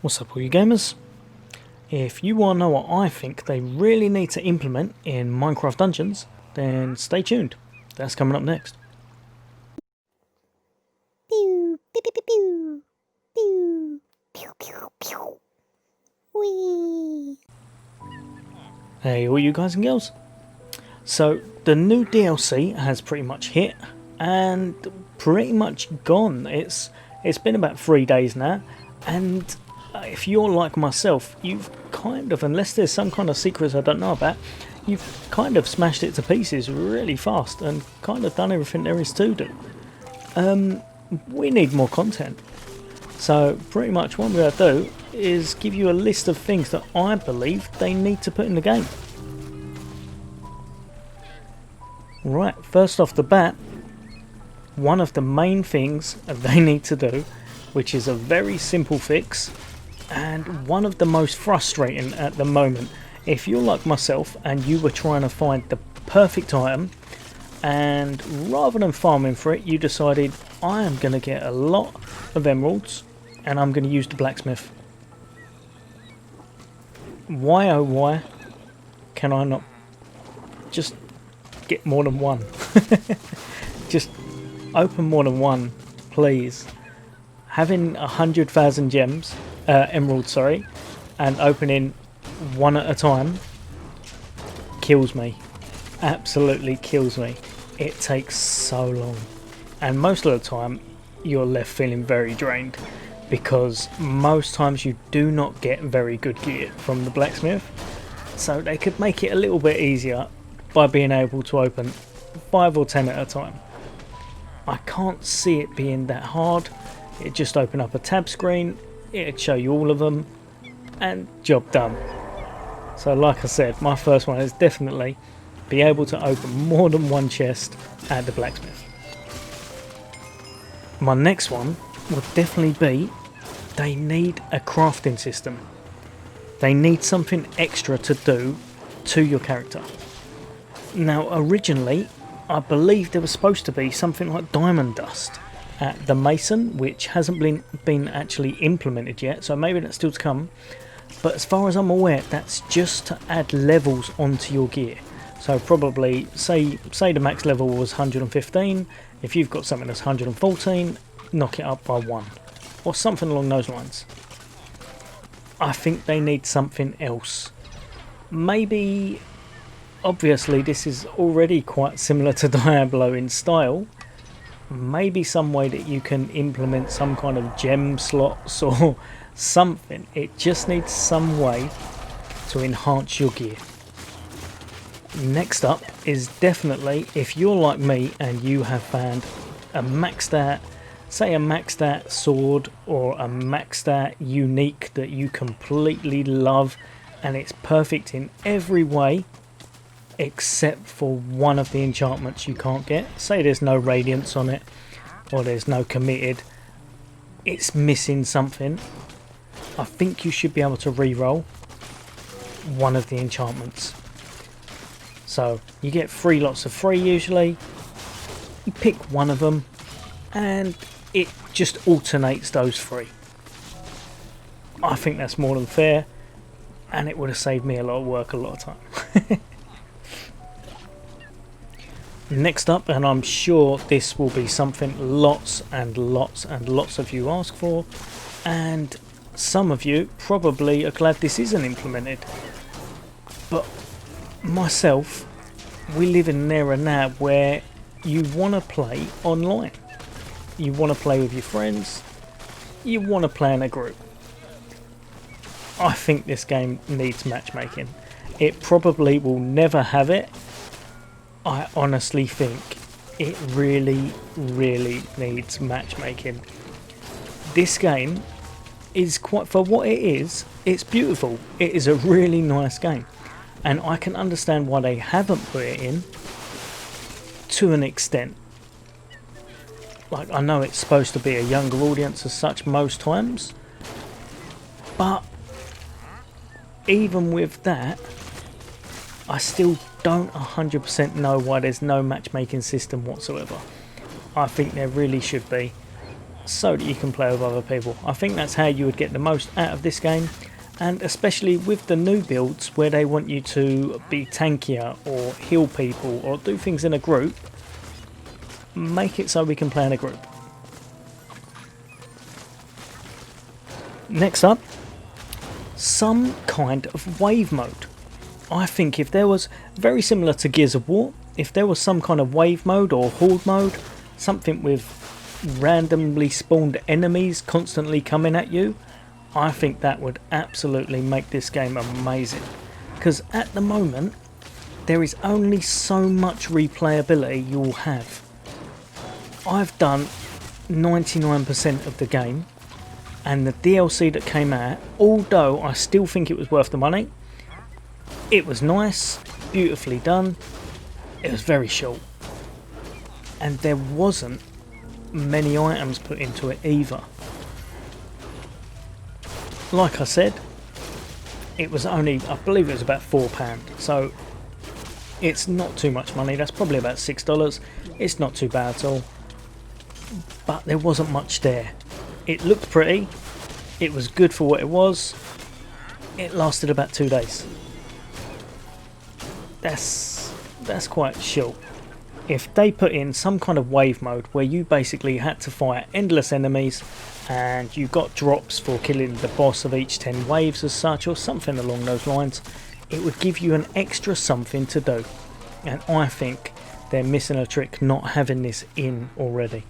What's up all you gamers? If you want to know what I think they really need to implement in Minecraft Dungeons, then stay tuned. That's coming up next. Pew, pew, pew, pew, pew, pew, pew, pew. Whee! Hey all you guys and girls. So the new DLC has pretty much hit and pretty much gone. It's been about 3 days now, and if you're like myself, you've kind of, unless there's some kind of secrets I don't know about, you've kind of smashed it to pieces really fast and kind of done everything there is to do. We need more content. So pretty much what I'm going to do is give you a list of things that I believe they need to put in the game. Right, first off the bat, one of the main things they need to do, which is a very simple fix and one of the most frustrating at the moment, if you're like myself and you were trying to find the perfect item, and rather than farming for it, you decided I am going to get a lot of emeralds and I'm going to use the blacksmith. Why oh why can I not just get more than one? Just open more than one, please. Having 100,000 gems, emeralds, sorry, and opening one at a time kills me. Absolutely kills me. It takes so long, and most of the time you're left feeling very drained, because most times you do not get very good gear from the blacksmith. So they could make it a little bit easier by being able to open 5 or 10 at a time. I can't see it being that hard. It just open up a tab screen, it'd show you all of them, and job done. So like I said, my first one is definitely be able to open more than one chest at the blacksmith. My next one would definitely be they need a crafting system. They need something extra to do to your character. Now originally I believe there was supposed to be something like diamond dust at the mason, which hasn't been actually implemented yet, so maybe that's still to come. But as far as I'm aware, that's just to add levels onto your gear. So probably say the max level was 115, if you've got something that's 114, knock it up by 1 or something along those lines. I think they need something else. Maybe, obviously this is already quite similar to Diablo in style, maybe some way that you can implement some kind of gem slots or something. It just needs some way to enhance your gear. Next up is definitely, if you're like me and you have found a maxed out, say a maxed out sword or a maxed out unique that you completely love and it's perfect in every way except for one of the enchantments you can't get, say there's no radiance on it or there's no committed, it's missing something, I think you should be able to re-roll one of the enchantments. So you get 3 lots of 3 usually, you pick one of them and it just alternates those 3. I think that's more than fair, and it would have saved me a lot of work a lot of time. Next up, and I'm sure this will be something lots and lots and lots of you ask for, and some of you probably are glad this isn't implemented, but myself, we live in an era now where you want to play online. You want to play with your friends, you want to play in a group. I think this game needs matchmaking. It probably will never have it. I honestly think it really, really needs matchmaking. This game is quite, for what it is, it's beautiful. It is a really nice game. And I can understand why they haven't put it in to an extent. Like, I know it's supposed to be a younger audience as such most times, but even with that, I still don't 100% know why there's no matchmaking system whatsoever. I think there really should be. so that you can play with other people. I think that's how you would get the most out of this game, and especially with the new builds where they want you to be tankier or heal people or do things in a group, make it so we can play in a group. Next up, some kind of wave mode. I think if there was, very similar to Gears of War, if there was some kind of wave mode or horde mode, something with randomly spawned enemies constantly coming at you, I think that would absolutely make this game amazing. Because at the moment, there is only so much replayability you'll have. I've done 99% of the game, and the DLC that came out, although I still think it was worth the money, it was nice, beautifully done, it was very short, and there wasn't many items put into it either. Like I said, it was only, I believe it was about £4, so it's not too much money. That's probably about $6. It's not too bad at all, but there wasn't much there. It looked pretty, it was good for what it was, it lasted about 2 days. That's quite short. If they put in some kind of wave mode where you basically had to fight endless enemies and you got drops for killing the boss of each 10 waves as such, or something along those lines, it would give you an extra something to do. And I think they're missing a trick not having this in already.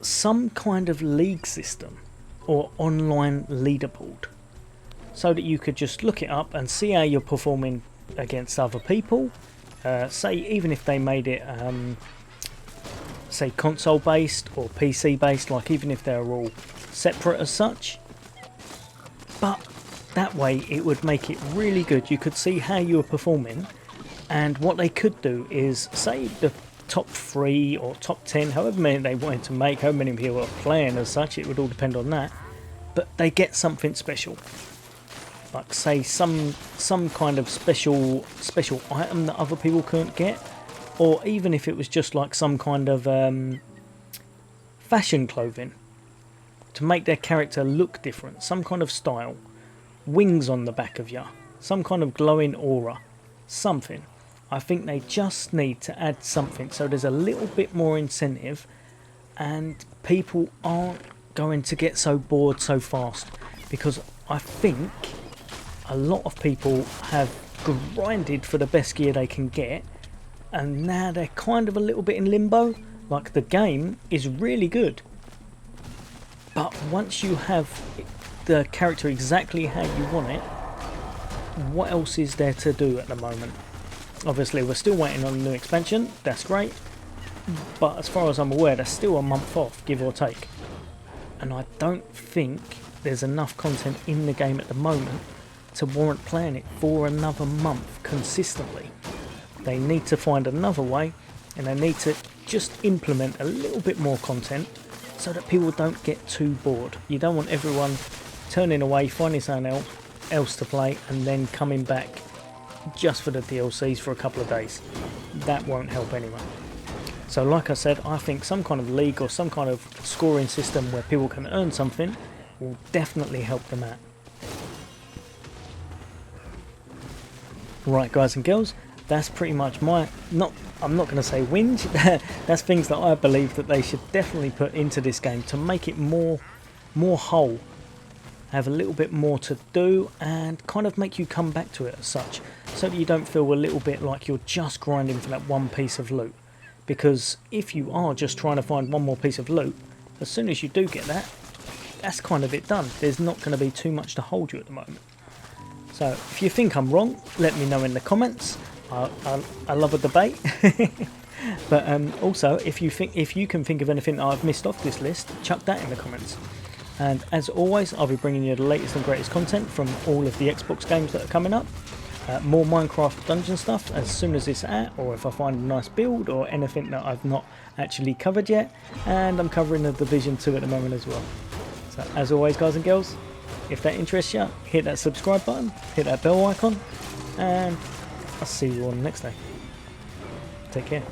Some kind of league system or online leaderboard, so that you could just look it up and see how you're performing against other people. Say even if they made it say console based or PC based, like even if they're all separate as such, but that way it would make it really good. You could see how you were performing, and what they could do is say the top 3 or top 10, however many they wanted to make, however many people are playing as such, it would all depend on that, but they get something special, like say some kind of special item that other people couldn't get, or even if it was just like some kind of fashion clothing to make their character look different, some kind of style, wings on the back of you, some kind of glowing aura, something. I think they just need to add something so there's a little bit more incentive and people aren't going to get so bored so fast, because I think a lot of people have grinded for the best gear they can get and now they're kind of a little bit in limbo. Like, the game is really good, but once you have the character exactly how you want it, what else is there to do at the moment? Obviously we're still waiting on a new expansion, that's great, but as far as I'm aware that's still a month off, give or take, and I don't think there's enough content in the game at the moment to warrant playing it for another month consistently. They need to find another way, and they need to just implement a little bit more content so that people don't get too bored. You don't want everyone turning away, finding something else to play, and then coming back just for the DLCs for a couple of days. That won't help anyone. So like I said, I think some kind of league or some kind of scoring system where people can earn something will definitely help them out. Right guys and girls, that's pretty much my, I'm not going to say whinge, that's things that I believe that they should definitely put into this game to make it more whole, have a little bit more to do, and kind of make you come back to it as such, so that you don't feel a little bit like you're just grinding for that one piece of loot. Because if you are just trying to find one more piece of loot, as soon as you do get that, that's kind of it done. There's not going to be too much to hold you at the moment. So if you think I'm wrong, let me know in the comments. I love a debate. But also, if you can think of anything that I've missed off this list, chuck that in the comments. And as always, I'll be bringing you the latest and greatest content from all of the Xbox games that are coming up. More Minecraft dungeon stuff as soon as it's out, or if I find a nice build or anything that I've not actually covered yet. And I'm covering the Division 2 at the moment as well. So as always guys and girls, if that interests you, hit that subscribe button, hit that bell icon, and I'll see you all next day. Take care.